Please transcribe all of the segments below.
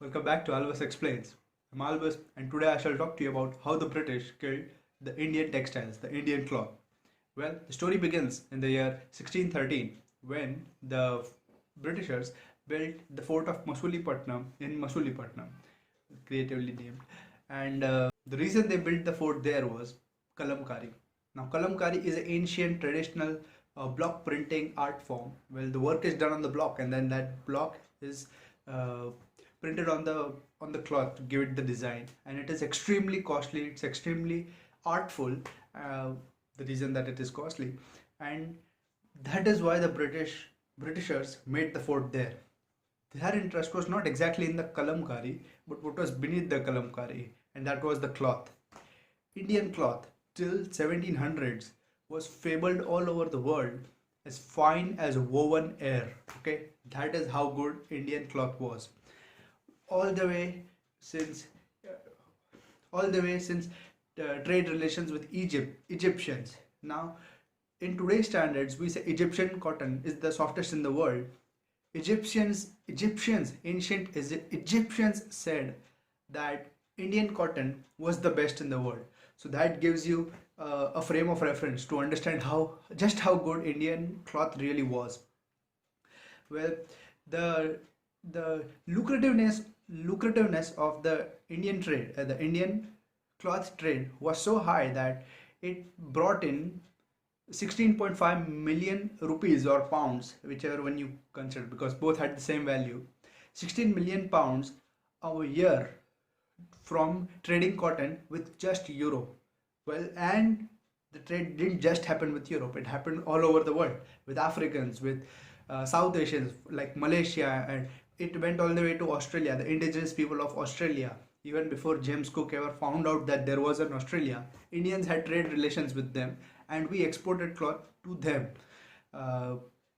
Welcome back to Albus Explains. I'm Albus, and today I shall talk to you about how the British killed the Indian textiles, the Indian cloth. Well, the story begins in the year 1613 when the Britishers built the fort of Masulipatam in Masulipatam, creatively named. And the reason they built the fort there was kalamkari. Now, kalamkari is an ancient traditional block printing art form. Well, the work is done on the block, and then that block is uh, printed on the cloth to give it the design, and it is extremely costly. It's extremely artful. The reason that it is costly, and that is why the Britishers made the fort there. Their interest was not exactly in the kalamkari, but what was beneath the kalamkari, and that was the cloth. Indian cloth till 1700s was fabled all over the world as fine as woven air. Okay, that is how good Indian cloth was. All the way since trade relations with Egyptians. Now, in today's standards, we say Egyptian cotton is the softest in the world. Ancient Egyptians said that Indian cotton was the best in the world. So that gives you a frame of reference to understand how good Indian cloth really was. Well, the lucrativeness of the Indian trade, the Indian cloth trade was so high that it brought in 16.5 million rupees or pounds, whichever one you consider, because both had the same value. 16 million pounds a year from trading cotton with just Europe. Well, and the trade didn't just happen with Europe, it happened all over the world with Africans, with South Asians like Malaysia, and it went all the way to Australia, the indigenous people of Australia. Even before James Cook ever found out that there was an Australia, Indians had trade relations with them, and we exported cloth to them.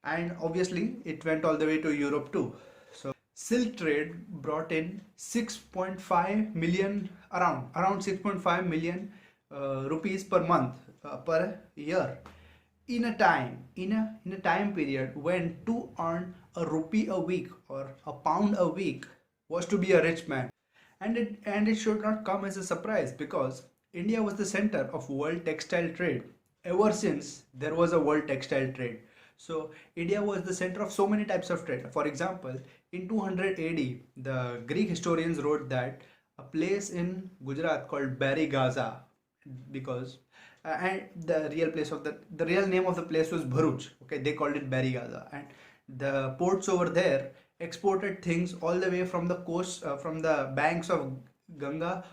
And obviously, it went all the way to Europe too. So, silk trade brought in 6.5 million, around 6.5 million rupees per month, per year, in a time period when to earn a rupee a week or a pound a week was to be a rich man. And it should not come as a surprise, because India was the center of world textile trade ever since there was a world textile trade. So India was the center of so many types of trade. For example, in 200 AD, the Greek historians wrote that a place in Gujarat called Bari Gaza, because and the real name of the place was Bharuch. Okay, they called it Bari Gaza, and the ports over there exported things all the way from the coast, from the banks of Ganga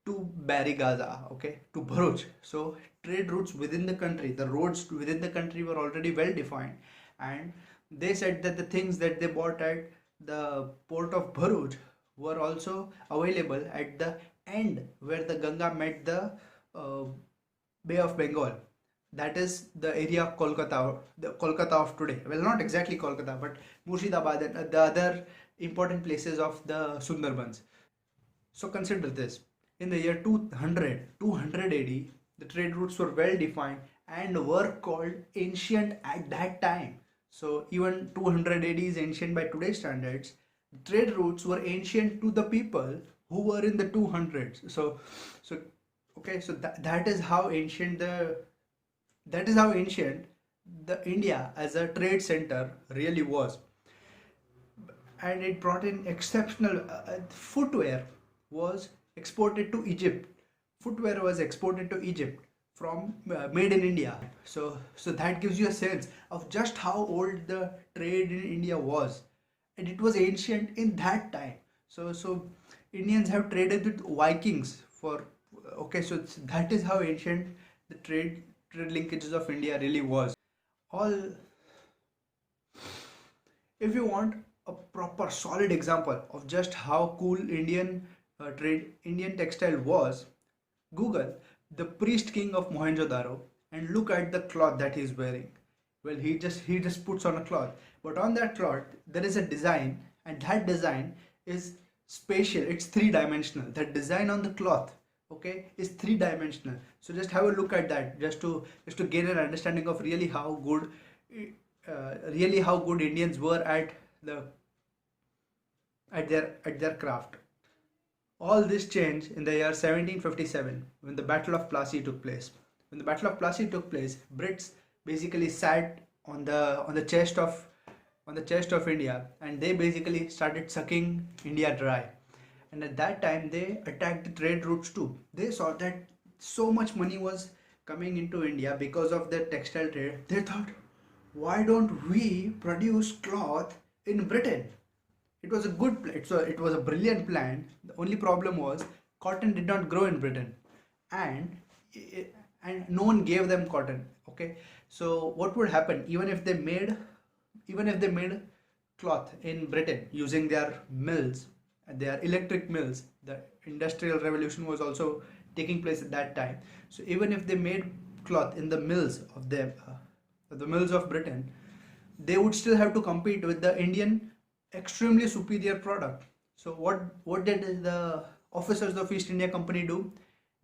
to Bari Gaza, okay, to Bharuch. So trade routes within the country, the roads within the country were already well defined, and they said that the things that they bought at the port of Bharuch were also available at the end where the Ganga met the Bay of Bengal. That is the area of Kolkata, the Kolkata of today. Well, not exactly Kolkata, but Murshidabad and the other important places of the Sundarbans. So consider this. In the year 200 AD, the trade routes were well defined and were called ancient at that time. So even 200 AD is ancient by today's standards. Trade routes were ancient to the people who were in the 200s. So that is how ancient the India as a trade center really was. And it brought in exceptional footwear was exported to Egypt. Footwear was exported to Egypt from made in India. So that gives you a sense of just how old the trade in India was, and it was ancient in that time. So Indians have traded with Vikings for so that is how ancient the trade linkages of India really was. All If you want a proper solid example of just how cool Indian textile was, Google the priest king of Mohenjo-daro and look at the cloth that he's wearing. Well, he just puts on a cloth, but on that cloth there is a design, and that design is spatial. It's three-dimensional. That design on the cloth, okay, is three-dimensional. So just have a look at that, just to gain an understanding of really how good Indians were at their craft. All this changed in the year 1757 when the Battle of Plassey took place. When the Battle of Plassey took place, Brits basically sat on the chest of India, and they basically started sucking India dry. And at that time they attacked the trade routes too. They saw that so much money was coming into India because of the textile trade. They thought, why don't we produce cloth in Britain? It was a it was a brilliant plan. The only problem was cotton did not grow in Britain, and and no one gave them cotton. Okay, so what would happen even if they made cloth in Britain using their mills, their electric mills? The industrial revolution was also taking place at that time. So even if they made cloth in the mills of the mills of Britain, they would still have to compete with the Indian extremely superior product. So what did the officers of East India Company do?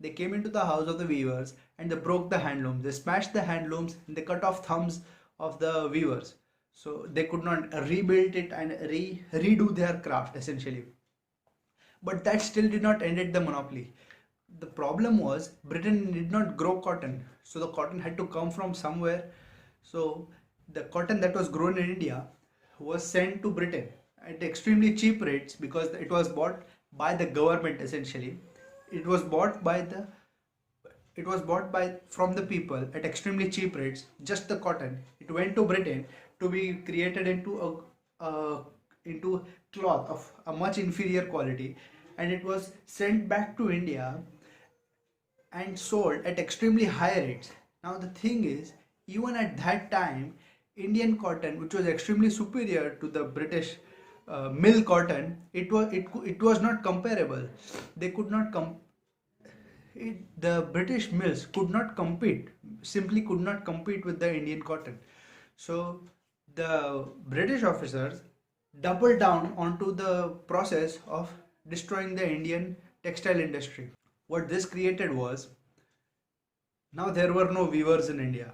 They came into the house of the weavers and they broke the handlooms. They smashed the handlooms and they cut off thumbs of the weavers. So they could not rebuild it and redo their craft essentially. But that still did not end the monopoly. The problem was Britain did not grow cotton, so the cotton had to come from somewhere. So the cotton that was grown in India was sent to Britain at extremely cheap rates because it was bought by the government essentially. It was bought by the it was bought by from the people at extremely cheap rates. Just the cotton. It went to Britain to be created into cloth of a much inferior quality, and it was sent back to India and sold at extremely high rates. Now the thing is, even at that time, Indian cotton, which was extremely superior to the British mill cotton, it was not comparable. They could not the British mills simply could not compete with the Indian cotton. So the British officers doubled down onto the process of destroying the Indian textile industry. What this created was, now there were no weavers in India.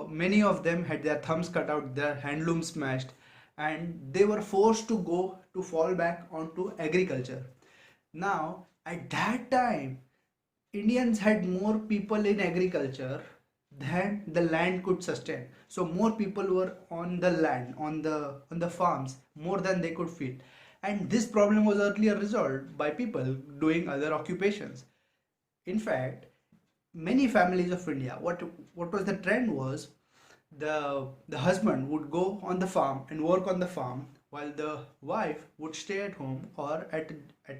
Many of them had their thumbs cut out, their handlooms smashed, and they were forced to fall back onto agriculture. Now, at that time, Indians had more people in agriculture than the land could sustain. So more people were on the land, on the farms, more than they could feed. And this problem was earlier resolved by people doing other occupations. In fact, many families of India, what was the trend was, the husband would go on the farm and work on the farm while the wife would stay at home or at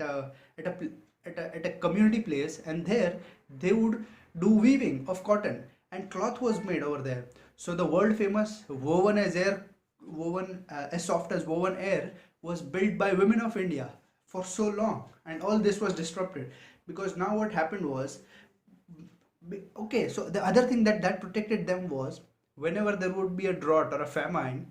a community place, and there they would do weaving of cotton, and cloth was made over there. So the world famous woven as soft as woven air was built by women of India for so long, and all this was disrupted because now what happened was, okay, so the other thing that protected them was, whenever there would be a drought or a famine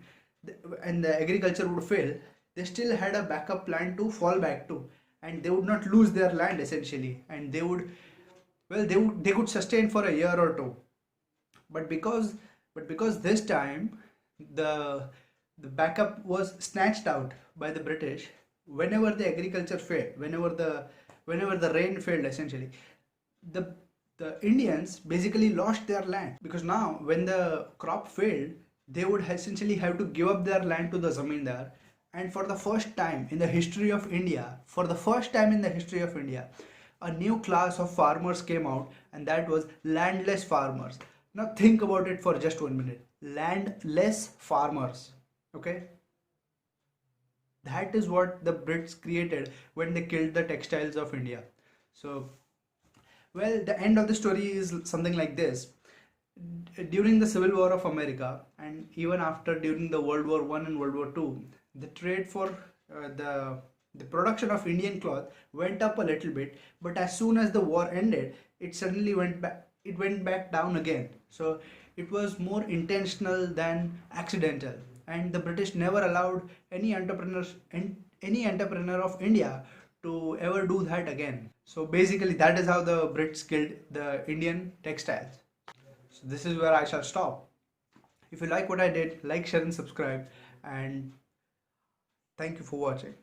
and the agriculture would fail, they still had a backup plan to fall back to, and they would not lose their land essentially, and they could sustain for a year or two. But because this time the backup was snatched out by the British, whenever the agriculture failed, whenever the rain failed essentially, the the Indians basically lost their land, because now when the crop failed, they would essentially have to give up their land to the zamindar. And for the first time in the history of India, a new class of farmers came out, and that was landless farmers. Now think about it for just 1 minute. Landless farmers. Okay? That is what the Brits created when they killed the textiles of India. So, well, the end of the story is something like this. During the Civil War of America, and even after, during the World War One and World War Two, the trade for the production of Indian cloth went up a little bit, but as soon as the war ended, it suddenly went back. It went back down again. So it was more intentional than accidental, and the British never allowed any entrepreneur of India to ever do that again. So basically, that is how the Brits killed the Indian textiles. So this is where I shall stop. If you like what I did, like, share, and subscribe. And thank you for watching.